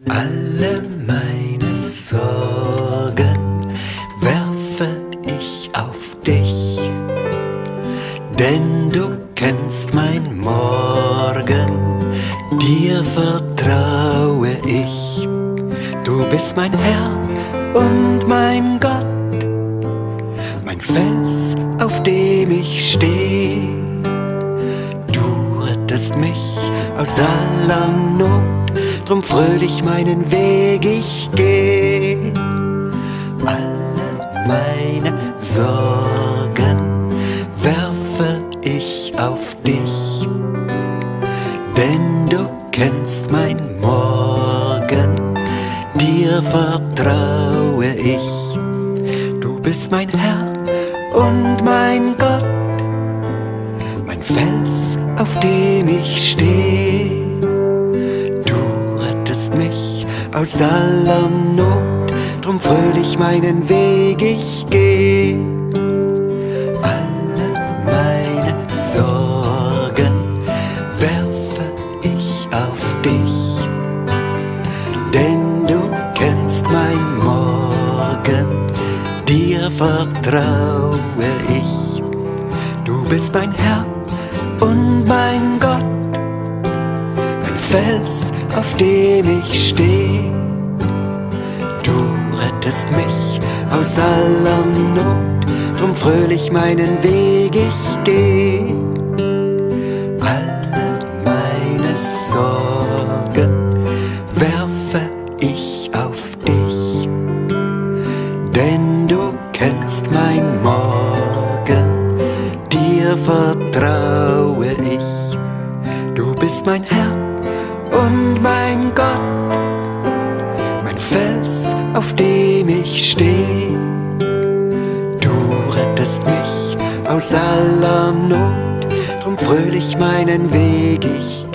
Alle meine Sorgen werfe ich auf dich, denn du kennst mein Morgen, dir vertraue ich. Du bist mein Herr und mein Gott, mein Fels, auf dem ich steh. Du rettest mich aus aller Not, drum fröhlich meinen Weg ich geh. Alle meine Sorgen werfe ich auf dich, denn du kennst mein Morgen, dir vertraue ich. Du bist mein Herr und mein Gott, mein Fels, auf dem ich steh. Mich aus aller Not, drum fröhlich meinen Weg ich geh. Alle meine Sorgen werfe ich auf dich, denn du kennst mein Morgen, dir vertraue ich. Du bist mein Herr und mein Gott, Fels, auf dem ich steh. Du rettest mich aus aller Not, drum fröhlich meinen Weg ich geh. Alle meine Sorgen werfe ich auf dich, denn du kennst mein Morgen, dir vertraue ich. Du bist mein Herr und mein Gott, mein Fels, auf dem ich steh. Du rettest mich aus aller Not, drum fröhlich meinen Weg ich